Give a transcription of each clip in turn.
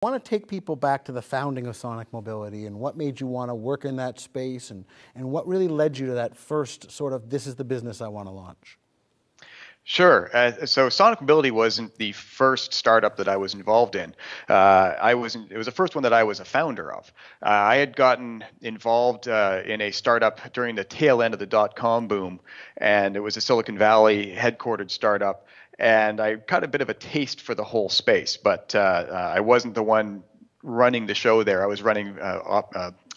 I want to take people back to the founding of Sonic Mobility and what made you want to work in that space and what really led you to that first sort of, this is the business I want to launch. Sure. So Sonic Mobility wasn't the first startup that I was involved in. It was the first one that I was a founder of. I had gotten involved in a startup during the tail end of the dot-com boom, and it was a Silicon Valley headquartered startup. And I got a bit of a taste for the whole space, but I wasn't the one running the show there. I was running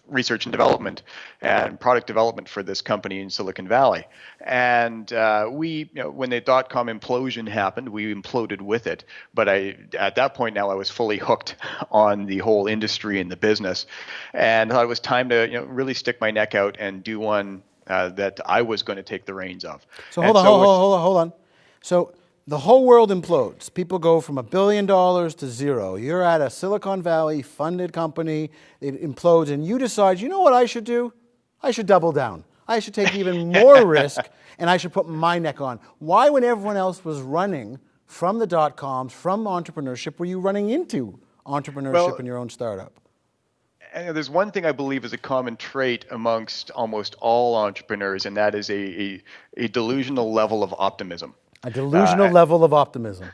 research and development and product development for this company in Silicon Valley. And when the dot-com implosion happened, we imploded with it. But at that point now, I was fully hooked on the whole industry and the business, and thought it was time to really stick my neck out and do one that I was going to take the reins of. So hold on. So the whole world implodes. People go from $1 billion to zero. You're at a Silicon Valley funded company. It implodes, and you decide, you know what I should do? I should double down. I should take even more risk, and I should put my neck on. Why, when everyone else was running from the dot-coms, from entrepreneurship, were you running into entrepreneurship in your own startup? And there's one thing I believe is a common trait amongst almost all entrepreneurs, and that is a delusional level of optimism. A delusional level of optimism.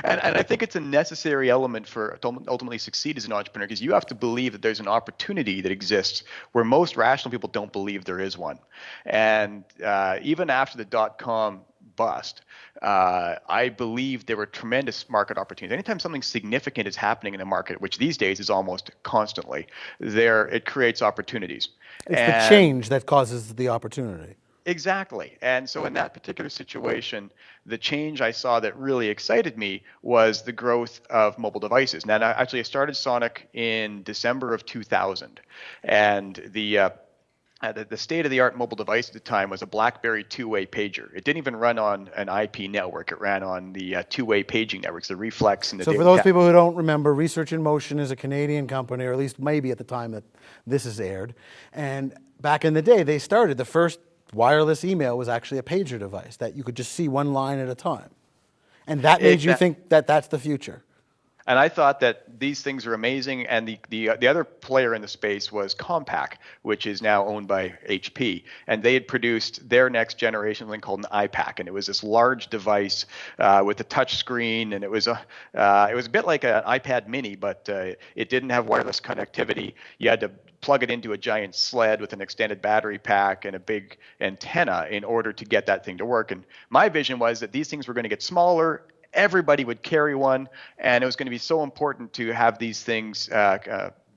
And I think it's a necessary element to ultimately succeed as an entrepreneur, because you have to believe that there's an opportunity that exists where most rational people don't believe there is one. And even after the dot-com bust, I believe there were tremendous market opportunities. Anytime something significant is happening in the market, which these days is almost constantly, it creates opportunities. It's the change that causes the opportunity. Exactly. And so in that particular situation, the change I saw that really excited me was the growth of mobile devices. Now, I started Sonic in December of 2000. And the state-of-the-art mobile device at the time was a BlackBerry two-way pager. It didn't even run on an IP network. It ran on the two-way paging networks, the Reflex and the... So for those people who don't remember, Research in Motion is a Canadian company, or at least maybe at the time that this is aired. And back in the day, they started the first wireless email was actually a pager device that you could just see one line at a time. And that made you think that that's the future. And I thought that these things are amazing. And the other player in the space was Compaq, which is now owned by HP. And they had produced their next generation thing called an iPAQ. And it was this large device with a touch screen. And it was a bit like an iPad mini, but it didn't have wireless connectivity. You had to plug it into a giant sled with an extended battery pack and a big antenna in order to get that thing to work. And my vision was that these things were going to get smaller. Everybody would carry one, and it was going to be so important to have these things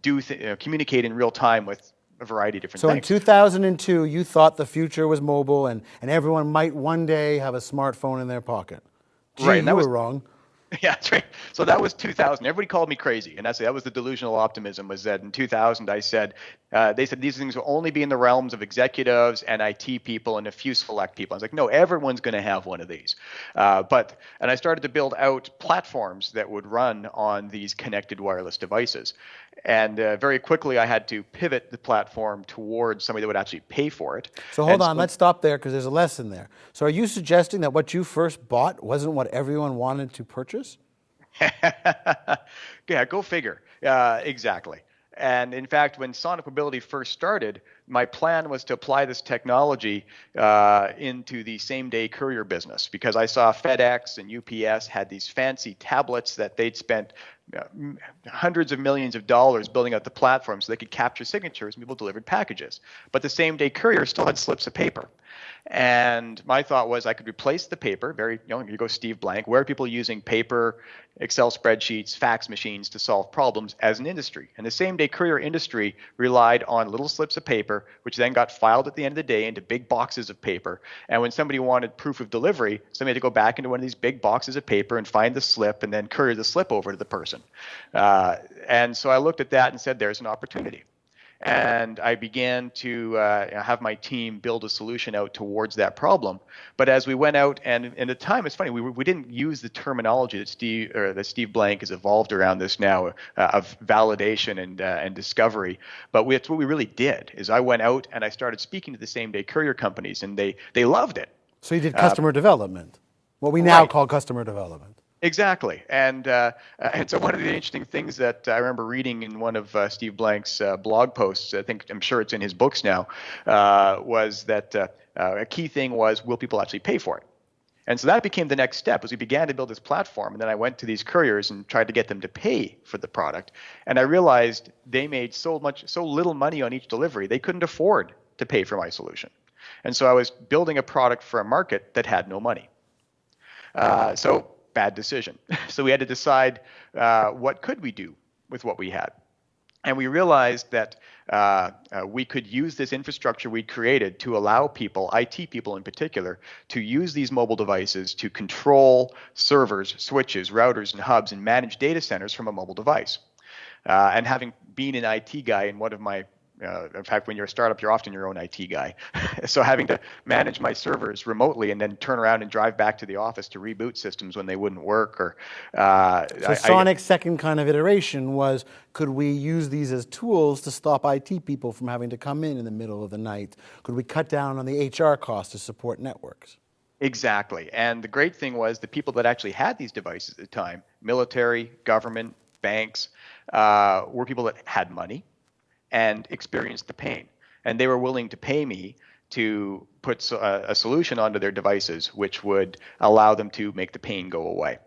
communicate in real time with a variety of different things. So in 2002, you thought the future was mobile, and everyone might one day have a smartphone in their pocket. Gee, right, you were wrong. Yeah, that's right. So that was 2000. Everybody called me crazy, and that was the delusional optimism. Was that in 2000 I said they said these things will only be in the realms of executives and IT people and a few select people. I was like, no, everyone's going to have one of these. And I started to build out platforms that would run on these connected wireless devices. And very quickly, I had to pivot the platform towards somebody that would actually pay for it. So hold on, let's stop there because there's a lesson there. So are you suggesting that what you first bought wasn't what everyone wanted to purchase? Yeah, go figure. Exactly. And in fact, when Sonic Mobility first started, my plan was to apply this technology into the same-day courier business, because I saw FedEx and UPS had these fancy tablets that they'd spent hundreds of millions of dollars building out the platform so they could capture signatures and people delivered packages. But the same-day courier still had slips of paper. And my thought was I could replace the paper. You go Steve Blank. Where are people using paper, Excel spreadsheets, fax machines to solve problems as an industry? And the same-day courier industry relied on little slips of paper, which then got filed at the end of the day into big boxes of paper. And when somebody wanted proof of delivery, somebody had to go back into one of these big boxes of paper and find the slip and then courier the slip over to the person. And so I looked at that and said, there's an opportunity. And I began to have my team build a solution out towards that problem. But as we went out, and at the time, it's funny, we didn't use the terminology that Steve Blank has evolved around this now of validation and discovery. But what we really did is I went out and I started speaking to the same-day courier companies, and they loved it. So you did customer development, what we now call customer development. Exactly, and so one of the interesting things that I remember reading in one of Steve Blank's blog posts, I'm sure it's in his books now, was that a key thing was, will people actually pay for it? And so that became the next step as we began to build this platform. And then I went to these couriers and tried to get them to pay for the product. And I realized they made so little money on each delivery, they couldn't afford to pay for my solution. And so I was building a product for a market that had no money. So bad decision. So we had to decide what could we do with what we had. And we realized that we could use this infrastructure we'd created to allow people, IT people in particular, to use these mobile devices to control servers, switches, routers, and hubs and manage data centers from a mobile device. And having been an IT guy in one of my in fact, when you're a startup, you're often your own IT guy. So having to manage my servers remotely and then turn around and drive back to the office to reboot systems when they wouldn't work. Or So Sonic's second kind of iteration was, could we use these as tools to stop IT people from having to come in the middle of the night? Could we cut down on the HR costs to support networks? Exactly. And the great thing was the people that actually had these devices at the time, military, government, banks, were people that had money and experienced the pain. And they were willing to pay me to put a solution onto their devices which would allow them to make the pain go away.